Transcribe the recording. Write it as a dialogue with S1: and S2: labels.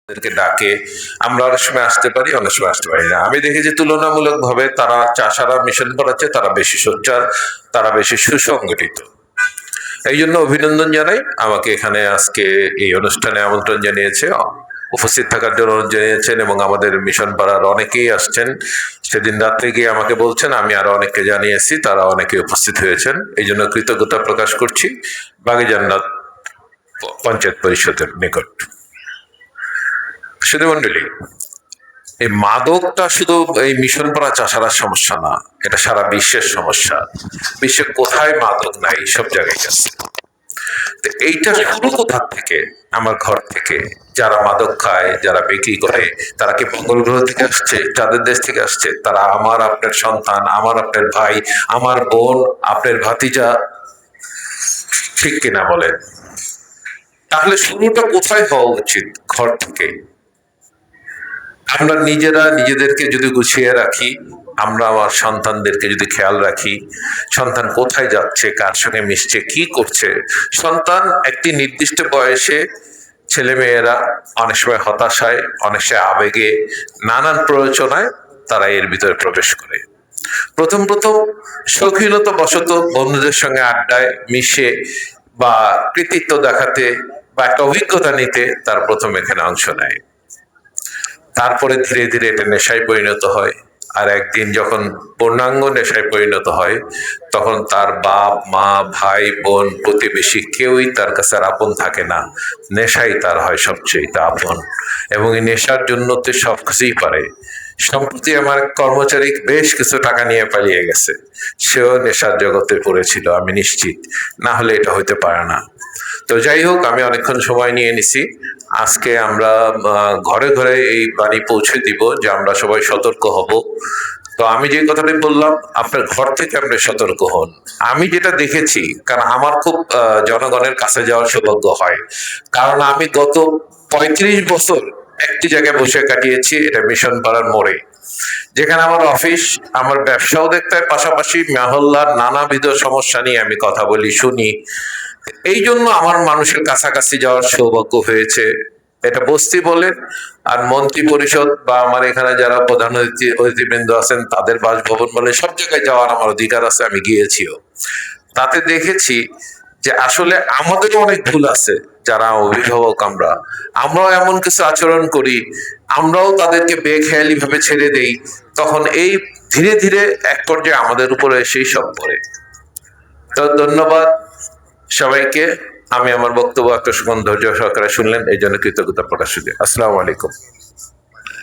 S1: তাদেরকে ডাকে। আমরা অনেক সময় আসতে পারি, অনেক সময় আসতে পারি না। আমি দেখি যে তুলনামূলকভাবে তারা চাষারা মিশন করাচ্ছে, তারা বেশি সোচ্চার, তারা বেশি সুসংগঠিত। এই জন্য অভিনন্দন জানাই, আমাকে এখানে আজকে এই অনুষ্ঠানে আমন্ত্রণ জানিয়েছে, উপস্থিত থাকার জন্য অনুরোধ জানিয়েছেন এবং আমাদের মিশন পাড়ার অনেকেই আসছেন। সেদিন রাত্রে গিয়ে আমাকে বলছেন, আমি আরো অনেককে জানিয়েছি, তারা অনেকে উপস্থিত হয়েছেন। এই জন্য কৃতজ্ঞতা প্রকাশ করছি বাগিজান্নাত পঞ্চায়েত পরিষদের নিকট। শুধু মন্ডলী, এই মাদকটা শুধু এই মিশন পাড়া চাষারার সমস্যা না, এটা সারা বিশ্বের সমস্যা। বিশ্বে কোথায় মাদক নাই, সব জায়গায় আছে। এইটা শুরু কোথা থেকে? আমার ঘর থেকে। যারা মাদক খায়, যারা বিক্রি করে, তারা কি মঙ্গল গ্রহ থেকে আসছে? যাদের দেশ থেকে আসছে? তারা আমার আপনার সন্তান, আমার আপনার ভাই, আমার বোন, আপনার ভাতিজা, ঠিক কিনা বলেন? তাহলে শুরুটা কোথায় হওয়া উচিত? ঘর থেকে। আমরা নিজেরা নিজেদেরকে যদি গুছিয়ে রাখি, আমরা আমার সন্তানদেরকে যদি খেয়াল রাখি, সন্তান কোথায় যাচ্ছে, কার সঙ্গে মিশছে, কি করছে। সন্তান একটি নির্দিষ্ট বয়সে, ছেলে মেয়েরা অনেক সময় হতাশায়, অনেক সময় আবেগে, নানান প্ররোচনায় তারা এর ভিতরে প্রবেশ করে। প্রথম শৌখিনতা বশত বন্ধুদের সঙ্গে আড্ডায় মিশে বা কৃতিত্ব দেখাতে বা একটা অভিজ্ঞতা নিতে তার প্রথম এখানে অংশ নেয়। তারপরে ধীরে ধীরে এটা নেশায় পরিণত হয়। আর একদিন যখন পূর্ণাঙ্গ নেশায় পরিণত হয়, তখন তার বাপ মা ভাই বোন প্রতিবেশী কেউই তার কাছে আর আপন থাকে না। নেশাই তার হয় সবচেয়ে আপন, এবং এই নেশার জন্য তো সবকিছুই পারে। সম্প্রতি আমার কর্মচারী বেশ কিছু টাকা নিয়ে পালিয়ে গেছে, সেও নেশার জগতে পড়েছিল, আমি নিশ্চিত। না হলে এটা হইতে পারে না। তো যাই হোক, আমি অনেকক্ষণ সময় নিয়ে নিছি। আজকে আমরা ঘরে ঘরে এই বাণী পৌঁছে দিব যে আমরা সবাই সতর্ক হব। তো আমি যে কথাটি বললাম, আপনার ঘর থেকে আপনি সতর্ক হন। আমি যেটা দেখেছি, কারণ আমার খুব জনগণের কাছে যাওয়ার সৌভাগ্য হয়, কারণ আমি গত 35 বছর একটি জায়গায় বসে কাটিয়েছি, এটা মিশন পাড়ার মোড়ে, যেখানে আমার অফিস, আমার ব্যবসাও দেখতে হয়, পাশাপাশি মহল্লার নানাবিধ সমস্যা নিয়ে আমি কথা বলি, শুনি। এই জন্য আমার মানুষের কাছাকাছি যাওয়ার সৌভাগ্য হয়েছে। এটা বস্তি বলে, আর মন্ত্রী পরিষদ বা আমার এখানে যারা প্রধান অতিথিবৃন্দ আছেন তাদের বাসভবন বলে, সব জায়গায় যাওয়ার আমার অধিকার আছে, আমি গিয়েছিও। তাতে দেখেছি যে আসলে আমাদেরও অনেক ভুল আছে। যারা অভিভাবক, আমরাও এমন কিছু আচরণ করি, আমরাও তাদেরকে বেখেয়ালি ভাবে ছেড়ে দেই। তখন এই ধীরে ধীরে এক পর্যায়ে আমাদের উপরে এসেই সব পড়ে। তো ধন্যবাদ সবাইকে। আমি আমার বক্তব্য একটা ধৈর্য সহকারে শুনলেন, এই জন্য কৃতজ্ঞতা প্রকাশ করি। আসসালামু আলাইকুম।